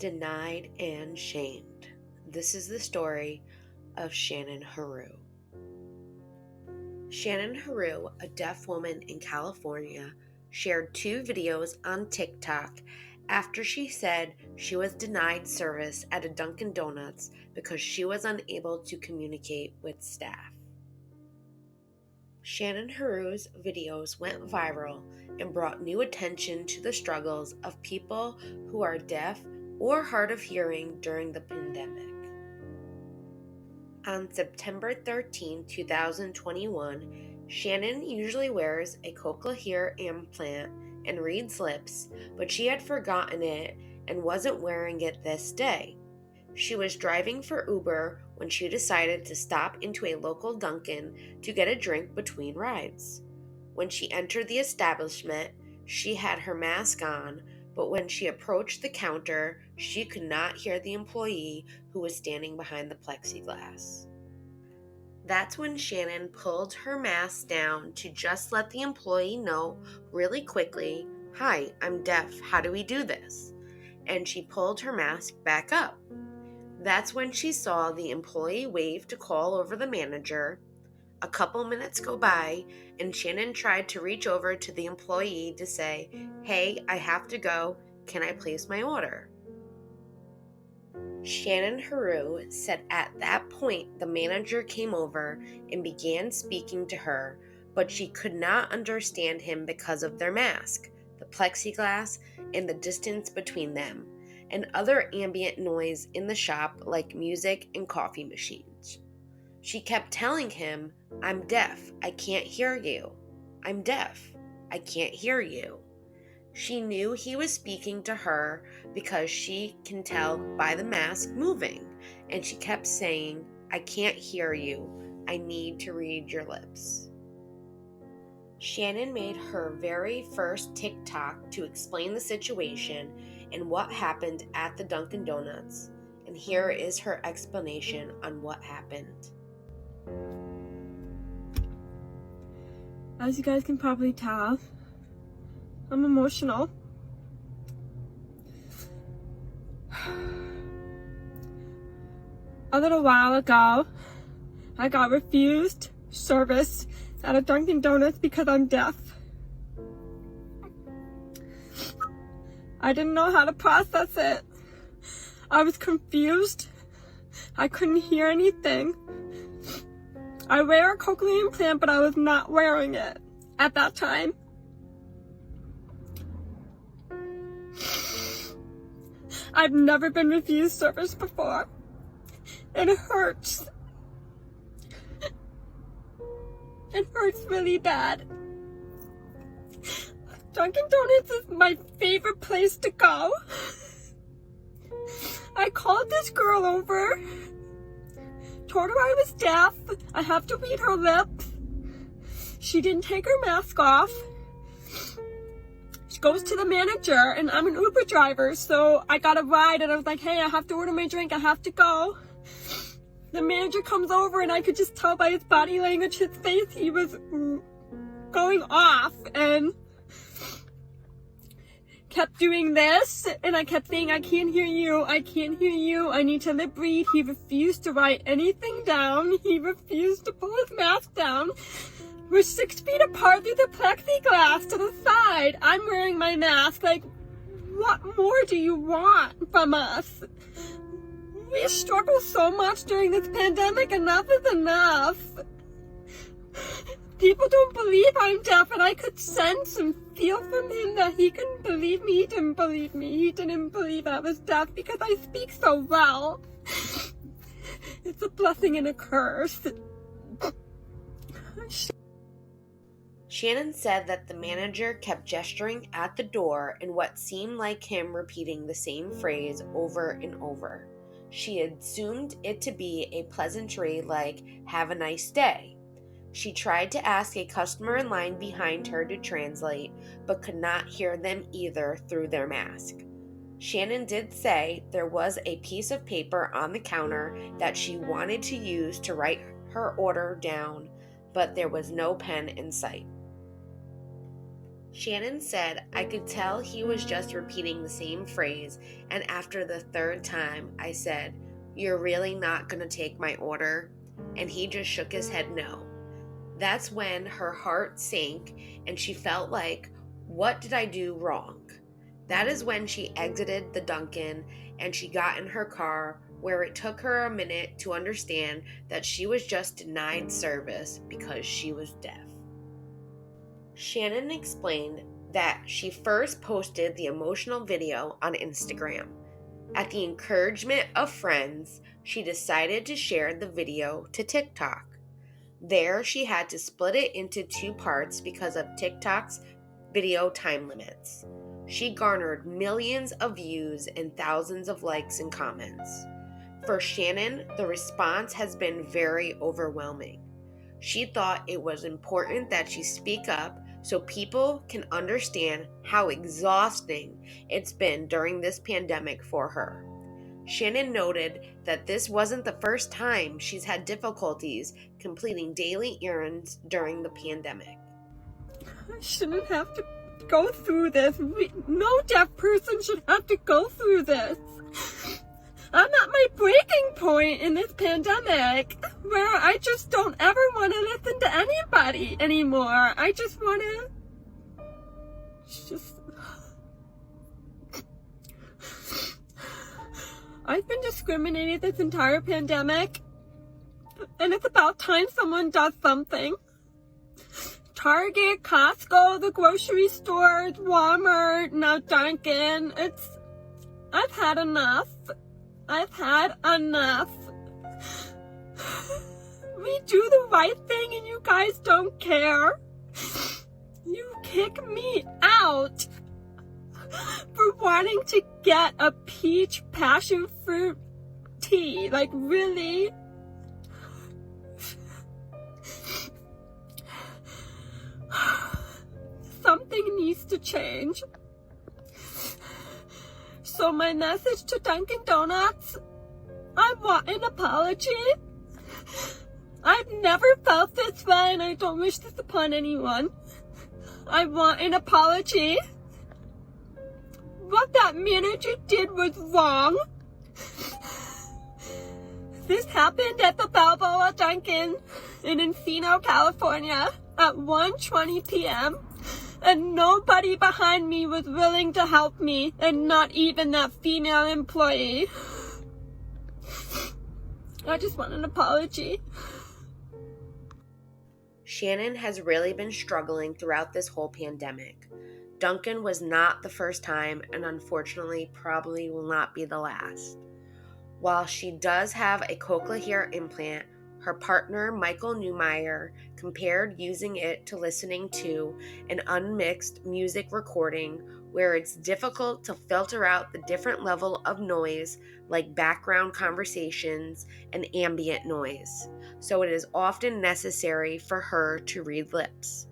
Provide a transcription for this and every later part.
Denied and shamed. This is the story of Shannon Heroux. Shannon Heroux, a deaf woman in California, shared 2 videos on TikTok after she said she was denied service at a Dunkin' Donuts because she was unable to communicate with staff. Shannon Heroux's videos went viral and brought new attention to the struggles of people who are deaf or hard of hearing during the pandemic. On September 13, 2021, Shannon usually wears a cochlear implant and reads lips, but she had forgotten it and wasn't wearing it this day. She was driving for Uber when she decided to stop into a local Dunkin' to get a drink between rides. When she entered the establishment, she had her mask on, but when she approached the counter, she could not hear the employee who was standing behind the plexiglass. That's when Shannon pulled her mask down to just let the employee know really quickly, "Hi, I'm deaf. How do we do this?" And she pulled her mask back up. That's when she saw the employee wave to call over the manager. A couple minutes go by, and Shannon tried to reach over to the employee to say, "Hey, I have to go. Can I place my order?" Shannon Heroux said at that point the manager came over and began speaking to her, but she could not understand him because of their mask, the plexiglass, and the distance between them, and other ambient noise in the shop like music and coffee machines. She kept telling him, "I'm deaf, I can't hear you. I'm deaf, I can't hear you." She knew he was speaking to her because she can tell by the mask moving, and she kept saying, "I can't hear you. I need to read your lips." Shannon made her very first TikTok to explain the situation and what happened at the Dunkin' Donuts, and here is her explanation on what happened. As you guys can probably tell, I'm emotional. A little while ago, I got refused service at a Dunkin' Donuts because I'm deaf. I didn't know how to process it. I was confused. I couldn't hear anything. I wear a cochlear implant, but I was not wearing it at that time. I've never been refused service before. It hurts. It hurts really bad. Dunkin' Donuts is my favorite place to go. I called this girl over, told her I was deaf, I have to read her lips. She didn't take her mask off. She goes to the manager, and I'm an Uber driver, so I got a ride, and I was like, "Hey, I have to order my drink, I have to go." The manager comes over, and I could just tell by his body language, his face, he was going off, and kept doing this, and I kept saying, "I can't hear you, I can't hear you, I need to lip read." He refused to write anything down. He refused to pull his mask down. We're 6 feet apart through the plexiglass to the side. I'm wearing my mask. Like, what more do you want from us? We struggle so much during this pandemic. Enough is enough. People don't believe I'm deaf, and I could sense and feel from him that he couldn't believe me. He didn't believe me. He didn't believe I was deaf because I speak so well. It's a blessing and a curse. Shannon said that the manager kept gesturing at the door in what seemed like him repeating the same phrase over and over. She assumed it to be a pleasantry like, "Have a nice day." She tried to ask a customer in line behind her to translate, but could not hear them either through their mask. Shannon did say there was a piece of paper on the counter that she wanted to use to write her order down, but there was no pen in sight. Shannon said, I could tell he was just repeating the same phrase, and after the third time, I said, "You're really not going to take my order?" And he just shook his head no. That's when her heart sank and she felt like, what did I do wrong? That is when she exited the Dunkin and she got in her car, where it took her a minute to understand that she was just denied service because she was deaf. Shannon explained that she first posted the emotional video on Instagram. At the encouragement of friends, she decided to share the video to TikTok. There, she had to split it into 2 parts because of TikTok's video time limits. She garnered millions of views and thousands of likes and comments. For Shannon, the response has been very overwhelming. She thought it was important that she speak up so people can understand how exhausting it's been during this pandemic for her. Shannon noted that this wasn't the first time she's had difficulties completing daily errands during the pandemic. I shouldn't have to go through this. No deaf person should have to go through this. I'm at my breaking point in this pandemic where I just don't ever want to listen to anybody anymore. I just want to I've been discriminated this entire pandemic, and it's about time someone does something. Target, Costco, the grocery stores, Walmart, now Dunkin. I've had enough. I've had enough. We do the right thing and you guys don't care. You kick me out for wanting to get a peach passion fruit tea. Like, really? Something needs to change. So my message to Dunkin' Donuts, I want an apology. I've never felt this way and I don't wish this upon anyone. I want an apology. What that manager did was wrong. This happened at the Balboa Dunkin' in Encino, California at 1:20 p.m. and nobody behind me was willing to help me, and not even that female employee. I just want an apology. Shannon has really been struggling throughout this whole pandemic. Dunkin' was not the first time, and unfortunately probably will not be the last. While she does have a cochlear implant, her partner, Michael Newmeyer, compared using it to listening to an unmixed music recording where it's difficult to filter out the different level of noise like background conversations and ambient noise, so it is often necessary for her to read lips.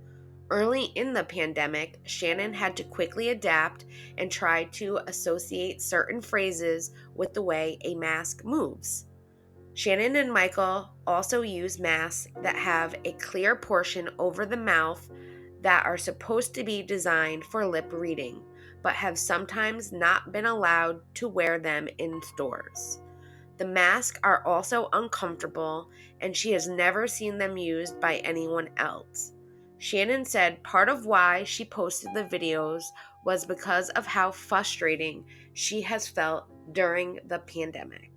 Early in the pandemic, Shannon had to quickly adapt and try to associate certain phrases with the way a mask moves. Shannon and Michael also use masks that have a clear portion over the mouth that are supposed to be designed for lip reading, but have sometimes not been allowed to wear them in stores. The masks are also uncomfortable, and she has never seen them used by anyone else. Shannon said part of why she posted the videos was because of how frustrating she has felt during the pandemic.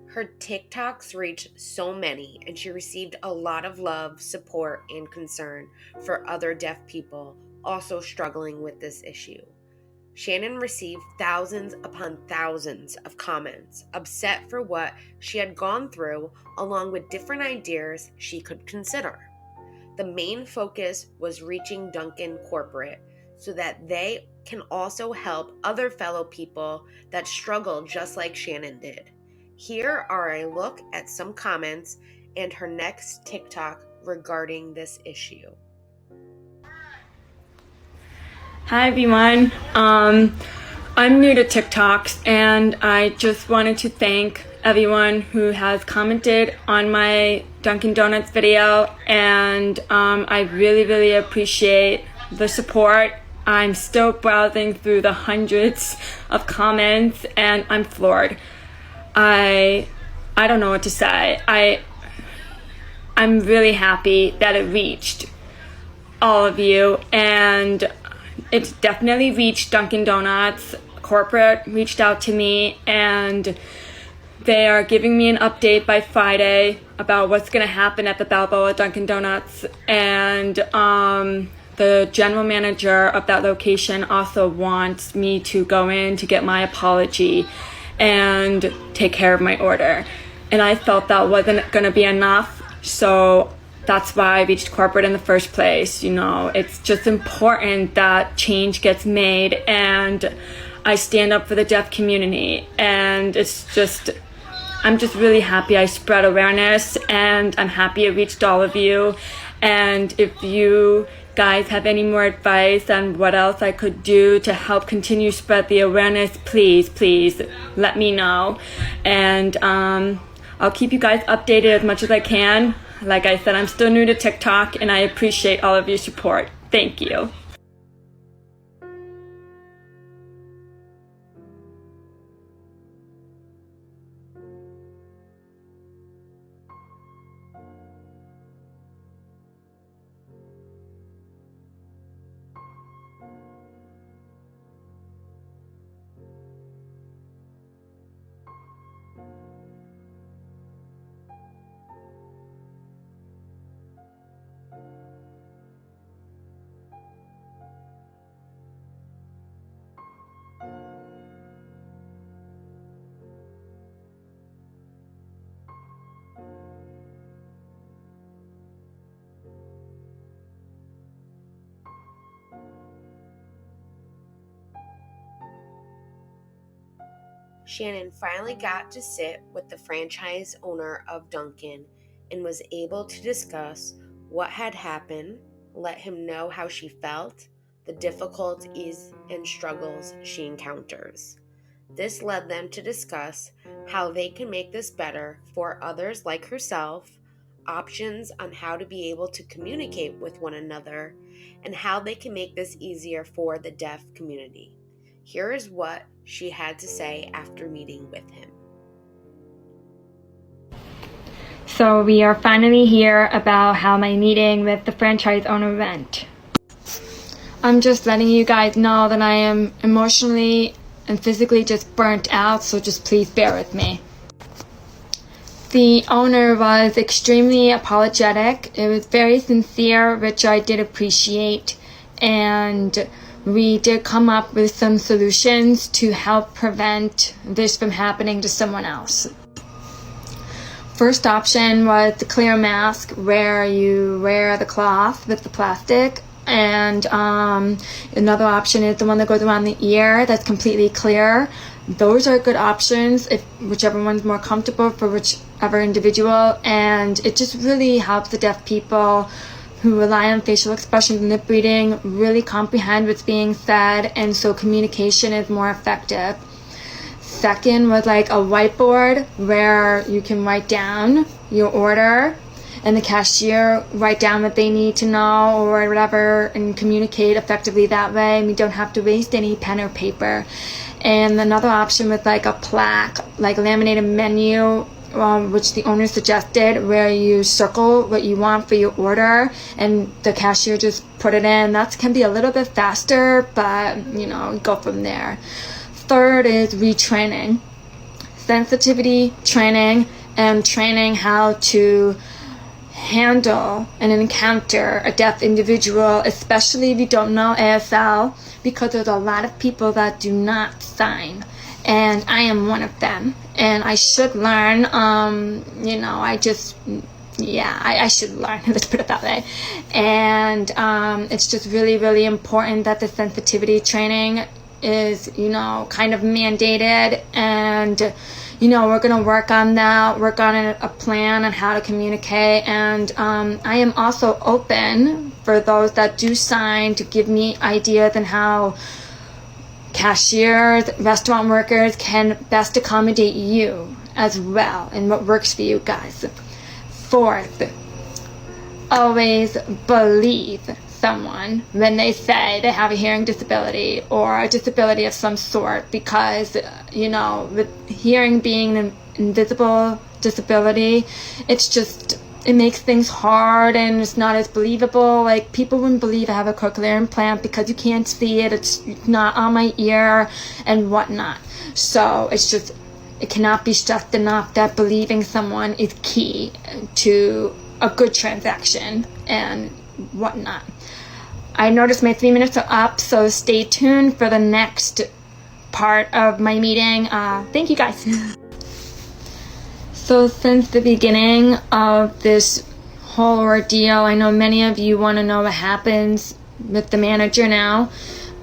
Her TikToks reached so many, and she received a lot of love, support, and concern for other deaf people also struggling with this issue. Shannon received thousands upon thousands of comments, upset for what she had gone through, along with different ideas she could consider. The main focus was reaching Dunkin' corporate so that they can also help other fellow people that struggle just like Shannon did. Here are a look at some comments and her next TikTok regarding this issue. Hi everyone, I'm new to TikToks, and I just wanted to thank everyone who has commented on my Dunkin' Donuts video, and I really appreciate the support. I'm still browsing through the hundreds of comments and I'm floored. I don't know what to say. I'm really happy that it reached all of you, and it's definitely reached Dunkin' Donuts. Corporate reached out to me and they are giving me an update by Friday about what's going to happen at the Balboa Dunkin' Donuts, and the general manager of that location also wants me to go in to get my apology and take care of my order. And I felt that wasn't going to be enough, so that's why I reached corporate in the first place. You know, it's just important that change gets made, and I stand up for the deaf community, and I'm just really happy I spread awareness, and I'm happy it reached all of you. And if you guys have any more advice on what else I could do to help continue spread the awareness, please let me know. And I'll keep you guys updated as much as I can. Like I said, I'm still new to TikTok, and I appreciate all of your support. Thank you. Shannon finally got to sit with the franchise owner of Dunkin' and was able to discuss what had happened, let him know how she felt, the difficulties and struggles she encounters. This led them to discuss how they can make this better for others like herself, options on how to be able to communicate with one another, and how they can make this easier for the deaf community. Here is what she had to say after meeting with him. So we are finally here about how my meeting with the franchise owner went. I'm just letting you guys know that I am emotionally and physically just burnt out, so just please bear with me. The owner was extremely apologetic. It was very sincere, which I did appreciate, and we did come up with some solutions to help prevent this from happening to someone else. First option was the clear mask, where you wear the cloth with the plastic, and another option is the one that goes around the ear that's completely clear. Those are good options, if whichever one's more comfortable for whichever individual, and it just really helps the deaf people who rely on facial expressions and lip reading really comprehend what's being said, and so communication is more effective. Second was like a whiteboard where you can write down your order and the cashier write down what they need to know or whatever and communicate effectively that way, and we don't have to waste any pen or paper. And another option was like a plaque, like a laminated menu, which the owner suggested, where you circle what you want for your order and the cashier just put it in. That can be a little bit faster, but go from there. Third is retraining, sensitivity training, and training how to handle and encounter a deaf individual, especially if you don't know ASL, because there's a lot of people that do not sign, and I am one of them, and I should learn. I should learn, let's put it that way. And it's just really, really important that the sensitivity training is, kind of mandated, and we're going to work on that, work on a plan on how to communicate. And I am also open for those that do sign to give me ideas on how cashiers, restaurant workers can best accommodate you as well and what works for you guys. Fourth, always believe. someone when they say they have a hearing disability or a disability of some sort, because, you know, with hearing being an invisible disability, it makes things hard and it's not as believable. Like, people wouldn't believe I have a cochlear implant because you can't see it, it's not on my ear and whatnot. So it cannot be stressed enough that believing someone is key to a good transaction and whatnot. I noticed my 3 minutes are up, so stay tuned for the next part of my meeting. Thank you guys. So since the beginning of this whole ordeal, I know many of you want to know what happens with the manager now.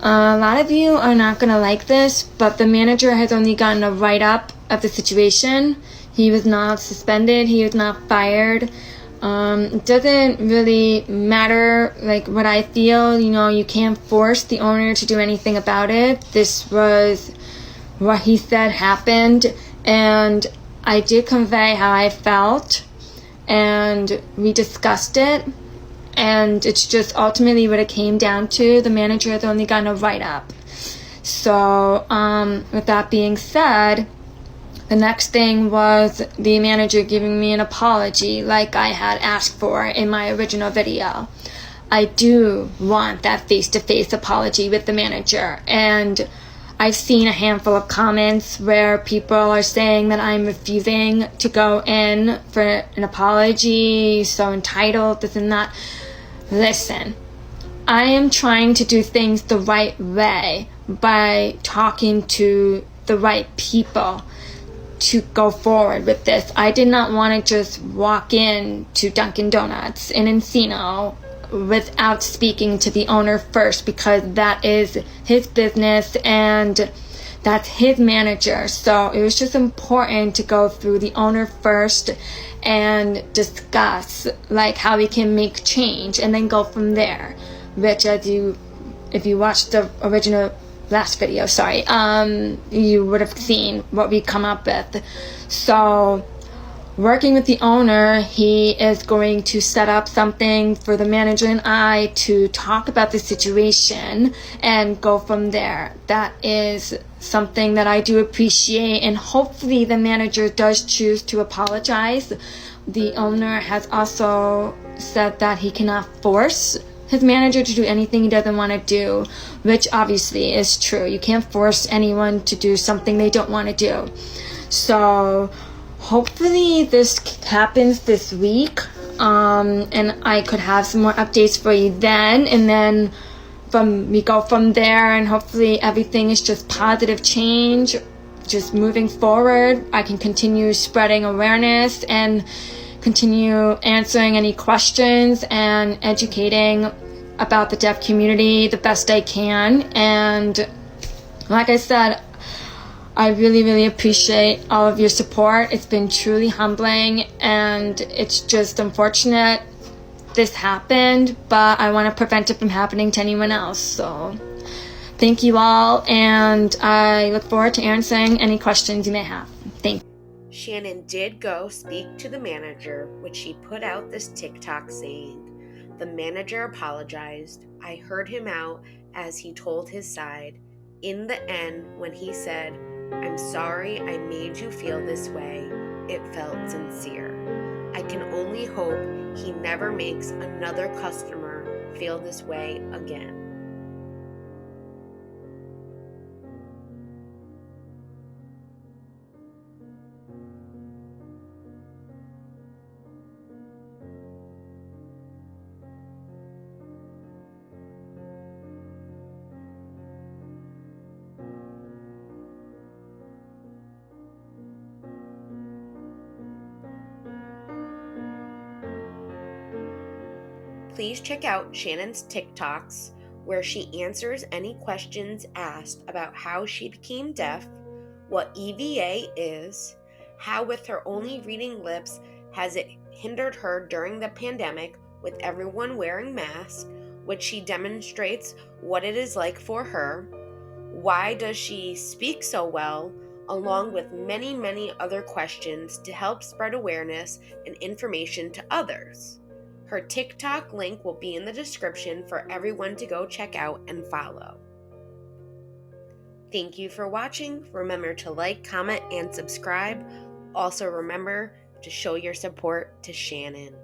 A lot of you are not going to like this, but the manager has only gotten a write-up of the situation. He was not suspended. He was not fired. It doesn't really matter, like, what I feel. You know, you can't force the owner to do anything about it. This was what he said happened, and I did convey how I felt, and we discussed it, and it's just ultimately what it came down to. The manager has only gotten a write-up. So, with that being said, the next thing was the manager giving me an apology like I had asked for in my original video. I do want that face-to-face apology with the manager, and I've seen a handful of comments where people are saying that I'm refusing to go in for an apology, so entitled, this and that. Listen, I am trying to do things the right way by talking to the right people to go forward with this. I did not want to just walk in to Dunkin' Donuts in Encino without speaking to the owner first, because that is his business and that's his manager. So it was just important to go through the owner first and discuss, like, how we can make change and then go from there. Which, if you watched the original last video, you would have seen what we come up with. So working with the owner, he is going to set up something for the manager and I to talk about the situation and go from there. That is something that I do appreciate, and hopefully the manager does choose to apologize. The owner has also said that he cannot force his manager to do anything he doesn't want to do, which obviously is true. You can't force anyone to do something they don't want to do. So hopefully this happens this week, and I could have some more updates for you then, and then we go from there, and hopefully everything is just positive change, just moving forward. I can continue spreading awareness and continue answering any questions and educating about the deaf community the best I can. And like I said, I really, really appreciate all of your support. It's been truly humbling, and it's just unfortunate this happened, but I want to prevent it from happening to anyone else. So thank you all, and I look forward to answering any questions you may have. Thank you. Shannon did go speak to the manager, which she put out this TikTok saying, "The manager apologized. I heard him out as he told his side. In the end, when he said, 'I'm sorry I made you feel this way,' it felt sincere. I can only hope he never makes another customer feel this way again." Please check out Shannon's TikToks, where she answers any questions asked about how she became deaf, what EVA is, how with her only reading lips has it hindered her during the pandemic with everyone wearing masks, which she demonstrates what it is like for her, why does she speak so well, along with many, many other questions to help spread awareness and information to others. Her TikTok link will be in the description for everyone to go check out and follow. Thank you for watching. Remember to like, comment, and subscribe. Also remember to show your support to Shannon.